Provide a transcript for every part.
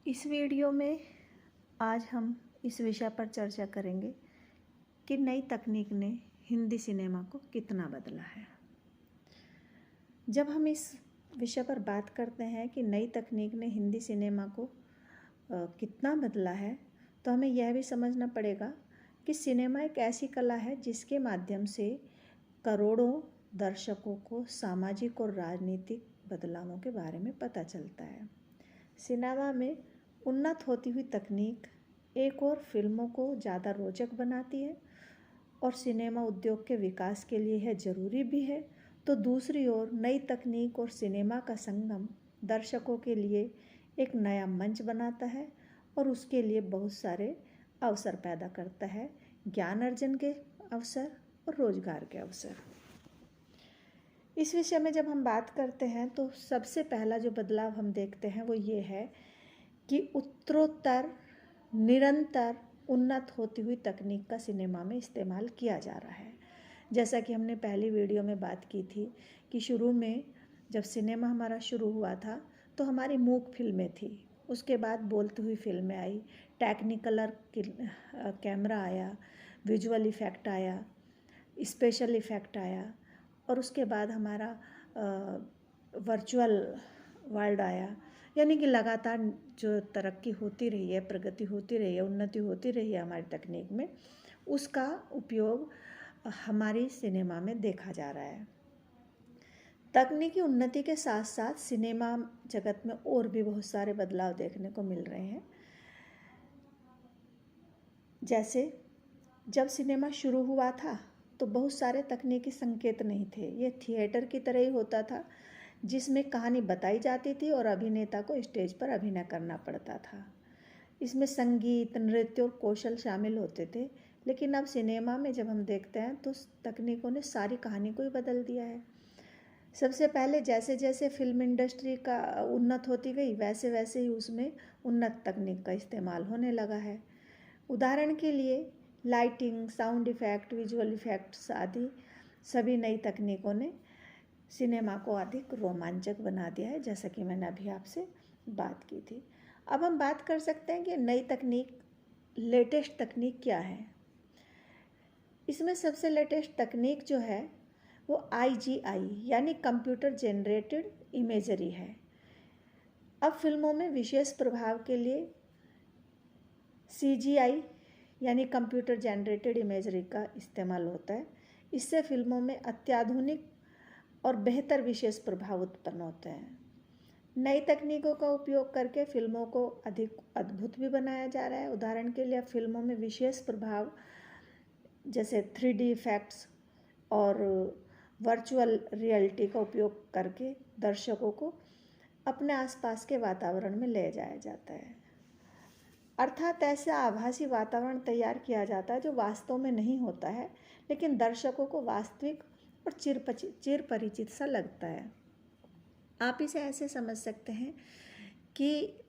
इस वीडियो में आज हम इस विषय पर चर्चा करेंगे कि नई तकनीक ने हिंदी सिनेमा को कितना बदला है। जब हम इस विषय पर बात करते हैं कि नई तकनीक ने हिंदी सिनेमा को कितना बदला है, तो हमें यह भी समझना पड़ेगा कि सिनेमा एक ऐसी कला है जिसके माध्यम से करोड़ों दर्शकों को सामाजिक और राजनीतिक बदलावों के बारे में पता चलता है। सिनेमा में उन्नत होती हुई तकनीक एक और फिल्मों को ज़्यादा रोचक बनाती है और सिनेमा उद्योग के विकास के लिए यह ज़रूरी भी है, तो दूसरी ओर नई तकनीक और सिनेमा का संगम दर्शकों के लिए एक नया मंच बनाता है और उसके लिए बहुत सारे अवसर पैदा करता है, ज्ञान अर्जन के अवसर और रोजगार के अवसर। इस विषय में जब हम बात करते हैं तो सबसे पहला जो बदलाव हम देखते हैं वो ये है कि उत्तरोत्तर निरंतर उन्नत होती हुई तकनीक का सिनेमा में इस्तेमाल किया जा रहा है। जैसा कि हमने पहली वीडियो में बात की थी कि शुरू में जब सिनेमा हमारा शुरू हुआ था तो हमारी मूक फिल्में थी, उसके बाद बोलती हुई फिल्में आई, टेक्निकलर कैमरा आया, विजुअल इफ़ेक्ट आया, स्पेशल इफ़ेक्ट आया और उसके बाद हमारा वर्चुअल वर्ल्ड आया। यानी कि लगातार जो तरक्की होती रही है, प्रगति होती रही है, उन्नति होती रही है हमारी तकनीक में, उसका उपयोग हमारी सिनेमा में देखा जा रहा है। तकनीकी उन्नति के साथ साथ सिनेमा जगत में और भी बहुत सारे बदलाव देखने को मिल रहे हैं। जैसे जब सिनेमा शुरू हुआ था तो बहुत सारे तकनीकी संकेत नहीं थे। ये थिएटर की तरह ही होता था जिसमें कहानी बताई जाती थी और अभिनेता को स्टेज पर अभिनय करना पड़ता था। इसमें संगीत, नृत्य और कौशल शामिल होते थे। लेकिन अब सिनेमा में जब हम देखते हैं तो तकनीकों ने सारी कहानी को ही बदल दिया है। सबसे पहले जैसे जैसे फिल्म इंडस्ट्री का उन्नत होती गई वैसे वैसे ही उसमें उन्नत तकनीक का इस्तेमाल होने लगा है। उदाहरण के लिए lighting, sound effect, visual effects आदि सभी नई तकनीकों ने सिनेमा को अधिक रोमांचक बना दिया है, जैसा कि मैंने अभी आपसे बात की थी। अब हम बात कर सकते हैं कि नई तकनीक, लेटेस्ट तकनीक क्या है। इसमें सबसे लेटेस्ट तकनीक जो है वो IGI यानी कंप्यूटर जनरेटेड इमेजरी है। अब फिल्मों में विशेष प्रभाव के लिए CGI यानी कंप्यूटर जनरेटेड इमेजरी का इस्तेमाल होता है। इससे फिल्मों में अत्याधुनिक और बेहतर विशेष प्रभाव उत्पन्न होते हैं। नई तकनीकों का उपयोग करके फिल्मों को अधिक अद्भुत भी बनाया जा रहा है। उदाहरण के लिए अब फिल्मों में विशेष प्रभाव जैसे 3D इफ़ेक्ट्स और वर्चुअल रियलिटी का उपयोग करके दर्शकों को अपने आसपास के वातावरण में ले जाया जाता है। अर्थात ऐसा आभासी वातावरण तैयार किया जाता है जो वास्तव में नहीं होता है, लेकिन दर्शकों को वास्तविक और चिर परिचित सा लगता है। आप इसे ऐसे समझ सकते हैं कि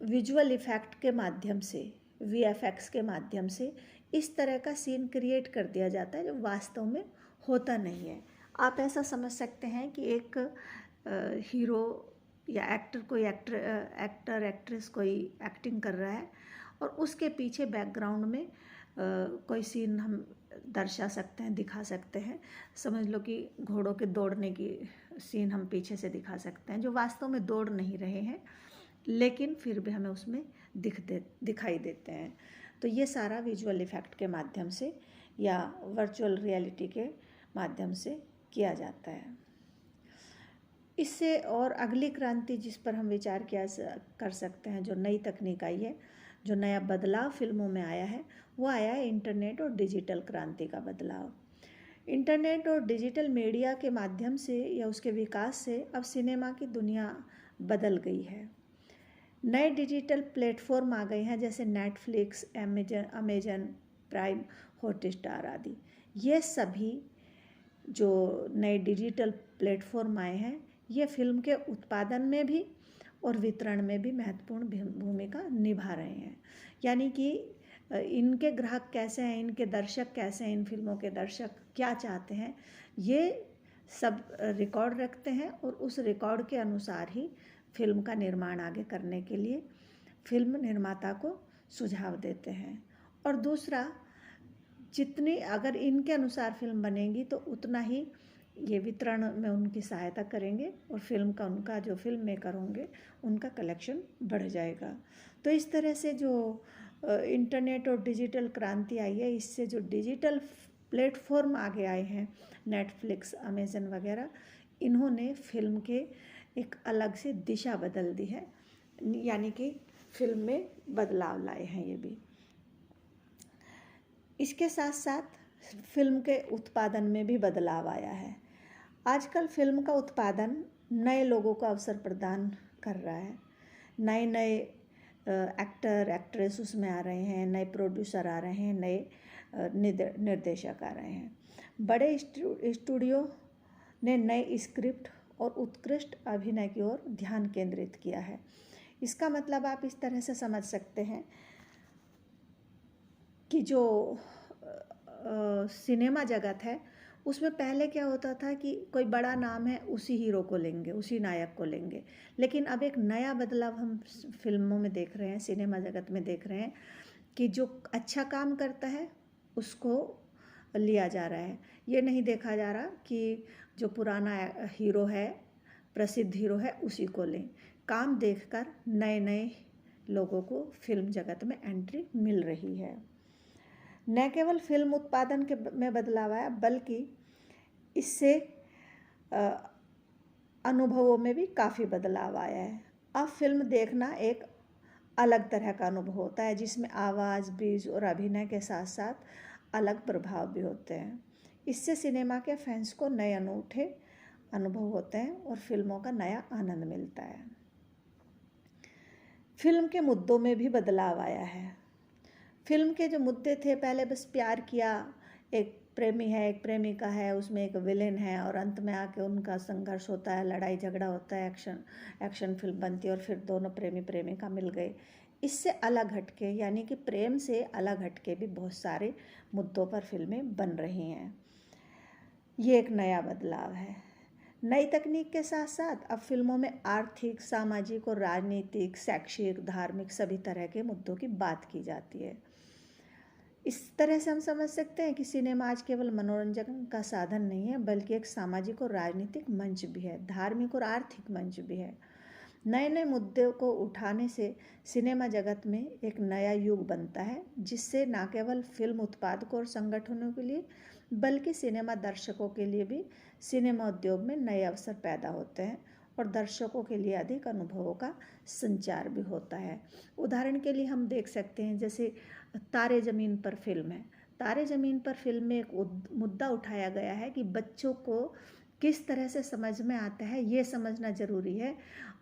विजुअल इफ़ेक्ट के माध्यम से, VFX के माध्यम से इस तरह का सीन क्रिएट कर दिया जाता है जो वास्तव में होता नहीं है। आप ऐसा समझ सकते हैं कि एक हीरो या एक्टर एक्ट्रेस कोई एक्टिंग कर रहा है और उसके पीछे बैकग्राउंड में कोई सीन हम दर्शा सकते हैं, दिखा सकते हैं। समझ लो कि घोड़ों के दौड़ने की सीन हम पीछे से दिखा सकते हैं जो वास्तव में दौड़ नहीं रहे हैं, लेकिन फिर भी हमें उसमें दिखाई देते हैं। तो ये सारा विजुअल इफ़ेक्ट के माध्यम से या वर्चुअल रियलिटी के माध्यम से किया जाता है। इससे और अगली क्रांति जिस पर हम विचार कर सकते हैं, जो नई तकनीक आई है, जो नया बदलाव फिल्मों में आया है, वो आया है इंटरनेट और डिजिटल क्रांति का बदलाव। इंटरनेट और डिजिटल मीडिया के माध्यम से या उसके विकास से अब सिनेमा की दुनिया बदल गई है। नए डिजिटल प्लेटफॉर्म आ गए हैं जैसे नेटफ्लिक्स, अमेजन प्राइम, हॉटस्टार आदि। ये सभी जो नए डिजिटल प्लेटफॉर्म आए हैं ये फिल्म के उत्पादन में भी और वितरण में भी महत्वपूर्ण भूमिका निभा रहे हैं। यानी कि इनके ग्राहक कैसे हैं, इनके दर्शक कैसे हैं, इन फिल्मों के दर्शक क्या चाहते हैं, ये सब रिकॉर्ड रखते हैं और उस रिकॉर्ड के अनुसार ही फिल्म का निर्माण आगे करने के लिए फिल्म निर्माता को सुझाव देते हैं। और दूसरा, जितनी अगर इनके अनुसार फिल्म बनेगी तो उतना ही ये वितरण में उनकी सहायता करेंगे और फिल्म का उनका जो फिल्म मेकर होंगे उनका कलेक्शन बढ़ जाएगा। तो इस तरह से जो इंटरनेट और डिजिटल क्रांति आई है, इससे जो डिजिटल प्लेटफॉर्म आगे आए हैं, नेटफ्लिक्स, अमेज़न वगैरह, इन्होंने फिल्म के एक अलग से दिशा बदल दी है, यानी कि फिल्म में बदलाव लाए हैं ये भी। इसके साथ साथ फिल्म के उत्पादन में भी बदलाव आया है। आजकल फिल्म का उत्पादन नए लोगों को अवसर प्रदान कर रहा है। नए नए एक्टर एक्ट्रेस उसमें आ रहे हैं, नए प्रोड्यूसर आ रहे हैं, नए निर्देशक आ रहे हैं। बड़े स्टूडियो ने नए स्क्रिप्ट और उत्कृष्ट अभिनय की ओर ध्यान केंद्रित किया है। इसका मतलब आप इस तरह से समझ सकते हैं कि जो सिनेमा जगत है उसमें पहले क्या होता था कि कोई बड़ा नाम है, उसी हीरो को लेंगे, उसी नायक को लेंगे। लेकिन अब एक नया बदलाव हम फिल्मों में देख रहे हैं, सिनेमा जगत में देख रहे हैं कि जो अच्छा काम करता है उसको लिया जा रहा है। ये नहीं देखा जा रहा कि जो पुराना हीरो है, प्रसिद्ध हीरो है, उसी को लें। काम देखकर नए नए लोगों को फिल्म जगत में एंट्री मिल रही है। न केवल फिल्म उत्पादन के में बदलाव आया, बल्कि इससे अनुभवों में भी काफ़ी बदलाव आया है। अब फिल्म देखना एक अलग तरह का अनुभव होता है, जिसमें आवाज़, बीज और अभिनय के साथ साथ अलग प्रभाव भी होते हैं। इससे सिनेमा के फैंस को नए अनूठे अनुभव होते हैं और फिल्मों का नया आनंद मिलता है। फिल्म के मुद्दों में भी बदलाव आया है। फिल्म के जो मुद्दे थे, पहले बस प्यार किया, एक प्रेमी है, एक प्रेमिका है, उसमें एक विलेन है और अंत में आके उनका संघर्ष होता है, लड़ाई झगड़ा होता है, एक्शन फिल्म बनती है और फिर दोनों प्रेमी प्रेमिका मिल गए। इससे अलग हटके, यानी कि प्रेम से अलग हटके भी बहुत सारे मुद्दों पर फिल्में बन रही हैं। ये एक नया बदलाव है। नई तकनीक के साथ साथ अब फिल्मों में आर्थिक, सामाजिक और राजनीतिक, शैक्षिक, धार्मिक सभी तरह के मुद्दों की बात की जाती है। इस तरह से हम समझ सकते हैं कि सिनेमा आज केवल मनोरंजन का साधन नहीं है, बल्कि एक सामाजिक और राजनीतिक मंच भी है, धार्मिक और आर्थिक मंच भी है। नए नए मुद्दों को उठाने से सिनेमा जगत में एक नया युग बनता है, जिससे न केवल फिल्म उत्पादकों और संगठनों के लिए, बल्कि सिनेमा दर्शकों के लिए भी सिनेमा उद्योग में नए अवसर पैदा होते हैं और दर्शकों के लिए अधिक अनुभवों का संचार भी होता है। उदाहरण के लिए हम देख सकते हैं, जैसे तारे ज़मीन पर फिल्म है। तारे ज़मीन पर फिल्म में एक मुद्दा उठाया गया है कि बच्चों को किस तरह से समझ में आता है, ये समझना ज़रूरी है।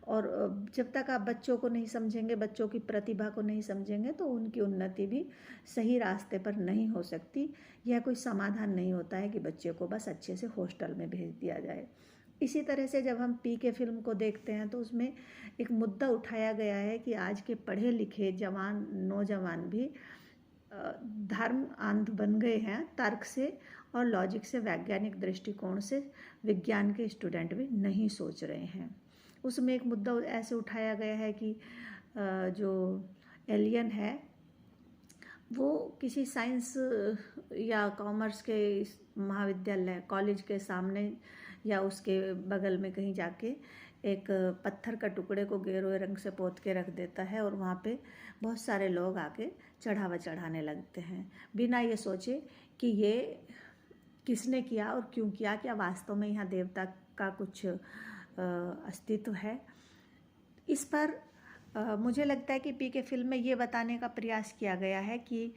और जब तक आप बच्चों को नहीं समझेंगे, बच्चों की प्रतिभा को नहीं समझेंगे, तो उनकी उन्नति भी सही रास्ते पर नहीं हो सकती। यह कोई समाधान नहीं होता है कि बच्चे को बस अच्छे से हॉस्टल में भेज दिया जाए। इसी तरह से जब हम पीके फिल्म को देखते हैं तो उसमें एक मुद्दा उठाया गया है कि आज के पढ़े लिखे जवान, नौजवान भी धर्म अंध बन गए हैं। तर्क से और लॉजिक से, वैज्ञानिक दृष्टिकोण से विज्ञान के स्टूडेंट भी नहीं सोच रहे हैं। उसमें एक मुद्दा ऐसे उठाया गया है कि जो एलियन है वो किसी साइंस या कॉमर्स के महाविद्यालय, कॉलेज के सामने या उसके बगल में कहीं जाके एक पत्थर का टुकड़े को गेरुए रंग से पोत के रख देता है और वहाँ पे बहुत सारे लोग आके चढ़ावा चढ़ाने लगते हैं, बिना ये सोचे कि ये किसने किया और क्यों किया, क्या वास्तव में यहाँ देवता का कुछ अस्तित्व है। इस पर मुझे लगता है कि पीके फिल्म में ये बताने का प्रयास किया गया है कि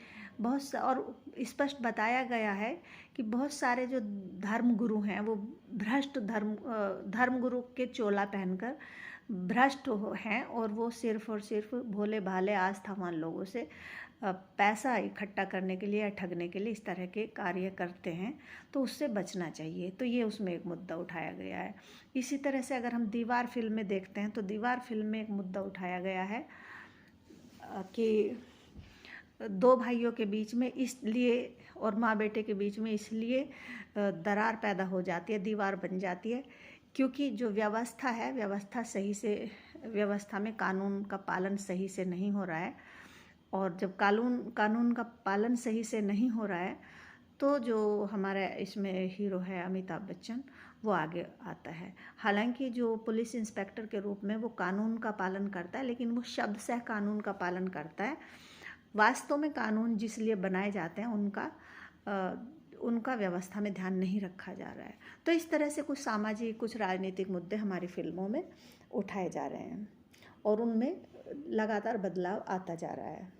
और स्पष्ट बताया गया है कि बहुत सारे जो धर्मगुरु हैं वो भ्रष्ट धर्मगुरु के चोला पहनकर भ्रष्ट हैं और वो सिर्फ और सिर्फ भोले भाले आस्थावान लोगों से पैसा इकट्ठा करने के लिए या ठगने के लिए इस तरह के कार्य करते हैं, तो उससे बचना चाहिए। तो ये उसमें एक मुद्दा उठाया गया है। इसी तरह से अगर हम दीवार फिल्म में देखते हैं तो दीवार फिल्म में एक मुद्दा उठाया गया है कि दो भाइयों के बीच में इसलिए और माँ बेटे के बीच में इसलिए दरार पैदा हो जाती है, दीवार बन जाती है, क्योंकि जो व्यवस्था है, व्यवस्था सही से व्यवस्था में कानून का पालन सही से नहीं हो रहा है, और जब कानून का पालन सही से नहीं हो रहा है तो जो हमारा इसमें हीरो है अमिताभ बच्चन, वो आगे आता है। हालांकि जो पुलिस इंस्पेक्टर के रूप में वो कानून का पालन करता है, लेकिन वो शब्द से कानून का पालन करता है। वास्तव में कानून जिस लिए बनाए जाते हैं उनका व्यवस्था में ध्यान नहीं रखा जा रहा है। तो इस तरह से कुछ सामाजिक, कुछ राजनीतिक मुद्दे हमारी फिल्मों में उठाए जा रहे हैं और उनमें लगातार बदलाव आता जा रहा है।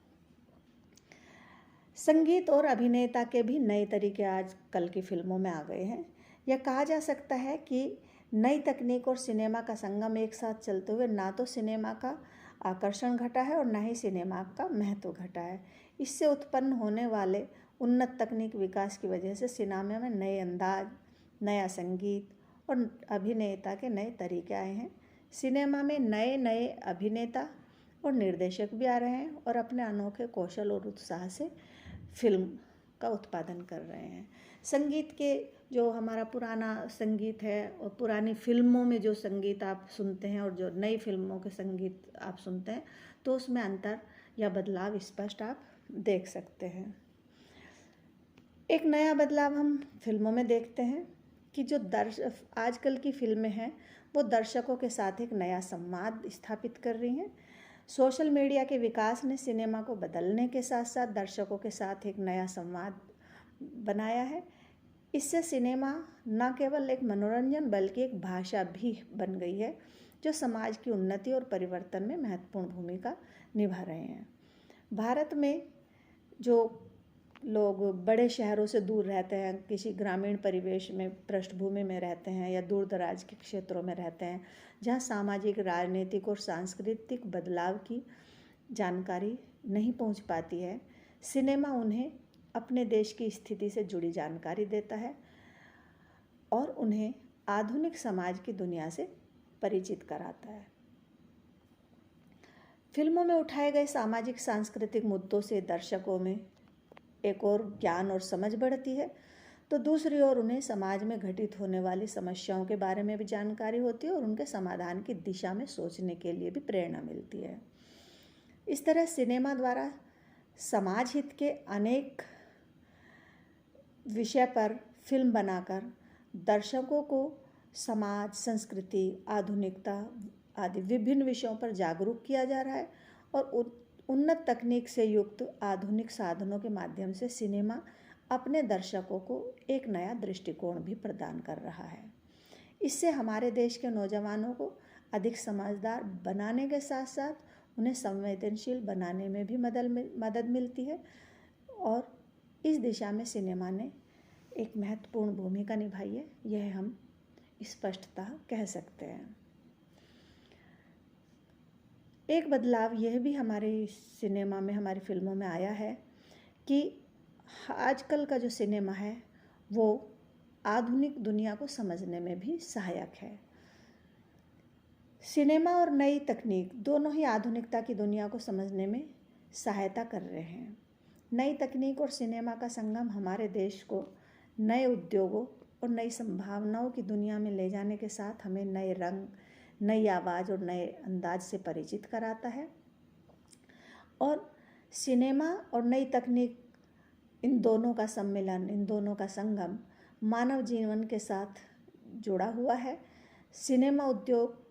संगीत और अभिनेता के भी नए तरीके आज कल की फिल्मों में आ गए हैं। यह कहा जा सकता है कि नई तकनीक और सिनेमा का संगम एक साथ चलते हुए ना तो सिनेमा का आकर्षण घटा है और ना ही सिनेमा का महत्व घटा है। इससे उत्पन्न होने वाले उन्नत तकनीक विकास की वजह से सिनेमा में नए अंदाज, नया संगीत और अभिनेता के नए तरीके आए हैं। सिनेमा में नए नए अभिनेता और निर्देशक भी आ रहे हैं और अपने अनोखे कौशल और उत्साह से फिल्म का उत्पादन कर रहे हैं। संगीत के जो हमारा पुराना संगीत है और पुरानी फिल्मों में जो संगीत आप सुनते हैं और जो नई फिल्मों के संगीत आप सुनते हैं, तो उसमें अंतर या बदलाव स्पष्ट आप देख सकते हैं। एक नया बदलाव हम फिल्मों में देखते हैं कि जो आजकल की फिल्में हैं वो दर्शकों के साथ एक नया संवाद स्थापित कर रही हैं। सोशल मीडिया के विकास ने सिनेमा को बदलने के साथ साथ दर्शकों के साथ एक नया संवाद बनाया है। इससे सिनेमा न केवल एक मनोरंजन बल्कि एक भाषा भी बन गई है जो समाज की उन्नति और परिवर्तन में महत्वपूर्ण भूमिका निभा रहे हैं। भारत में जो लोग बड़े शहरों से दूर रहते हैं, किसी ग्रामीण परिवेश में पृष्ठभूमि में रहते हैं या दूर दराज के क्षेत्रों में रहते हैं, जहाँ सामाजिक, राजनीतिक और सांस्कृतिक बदलाव की जानकारी नहीं पहुँच पाती है, सिनेमा उन्हें अपने देश की स्थिति से जुड़ी जानकारी देता है और उन्हें आधुनिक समाज की दुनिया से परिचित कराता है। फिल्मों में उठाए गए सामाजिक सांस्कृतिक मुद्दों से दर्शकों में एक और ज्ञान और समझ बढ़ती है, तो दूसरी ओर उन्हें समाज में घटित होने वाली समस्याओं के बारे में भी जानकारी होती है और उनके समाधान की दिशा में सोचने के लिए भी प्रेरणा मिलती है। इस तरह सिनेमा द्वारा समाज हित के अनेक विषय पर फिल्म बनाकर दर्शकों को समाज, संस्कृति, आधुनिकता आदि विभिन्न विषयों पर जागरूक किया जा रहा है और उन्नत तकनीक से युक्त आधुनिक साधनों के माध्यम से सिनेमा अपने दर्शकों को एक नया दृष्टिकोण भी प्रदान कर रहा है। इससे हमारे देश के नौजवानों को अधिक समझदार बनाने के साथ साथ उन्हें संवेदनशील बनाने में भी मदद मिलती है और इस दिशा में सिनेमा ने एक महत्वपूर्ण भूमिका निभाई है, यह हम स्पष्टतः कह सकते हैं। एक बदलाव यह भी हमारे सिनेमा में, हमारी फिल्मों में आया है कि आजकल का जो सिनेमा है वो आधुनिक दुनिया को समझने में भी सहायक है। सिनेमा और नई तकनीक दोनों ही आधुनिकता की दुनिया को समझने में सहायता कर रहे हैं। नई तकनीक और सिनेमा का संगम हमारे देश को नए उद्योगों और नई संभावनाओं की दुनिया में ले जाने के साथ हमें नए रंग, नई आवाज़ और नए अंदाज से परिचित कराता है। और सिनेमा और नई तकनीक, इन दोनों का सम्मिलन, इन दोनों का संगम मानव जीवन के साथ जुड़ा हुआ है। सिनेमा उद्योग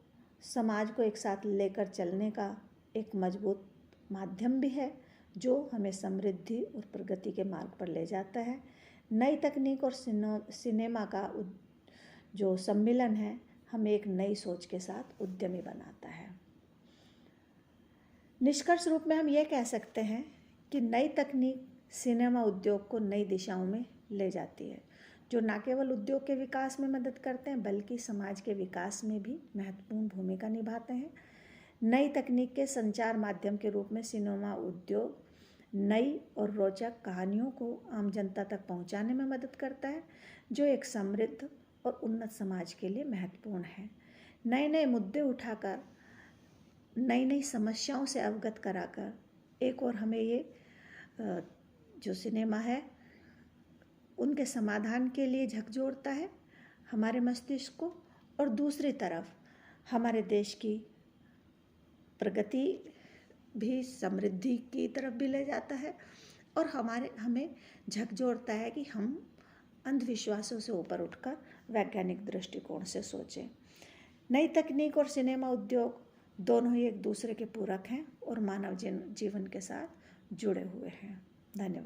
समाज को एक साथ लेकर चलने का एक मजबूत माध्यम भी है जो हमें समृद्धि और प्रगति के मार्ग पर ले जाता है। नई तकनीक और सिनेमा का जो सम्मिलन है हमें एक नई सोच के साथ उद्यमी बनाता है। निष्कर्ष रूप में हम ये कह सकते हैं कि नई तकनीक सिनेमा उद्योग को नई दिशाओं में ले जाती है, जो न केवल उद्योग के विकास में मदद करते हैं बल्कि समाज के विकास में भी महत्वपूर्ण भूमिका निभाते हैं। नई तकनीक के संचार माध्यम के रूप में सिनेमा उद्योग नई और रोचक कहानियों को आम जनता तक पहुंचाने में मदद करता है, जो एक समृद्ध और उन्नत समाज के लिए महत्वपूर्ण है। नए नए मुद्दे उठाकर, नई नई समस्याओं से अवगत कराकर एक और हमें ये जो सिनेमा है उनके समाधान के लिए झकझोरता है हमारे मस्तिष्क को, और दूसरी तरफ हमारे देश की प्रगति भी समृद्धि की तरफ भी ले जाता है और हमें झकझोरता है कि हम अंधविश्वासों से ऊपर उठकर वैज्ञानिक दृष्टिकोण से सोचें। नई तकनीक और सिनेमा उद्योग दोनों ही एक दूसरे के पूरक हैं और मानव जीवन के साथ जुड़े हुए हैं। धन्यवाद।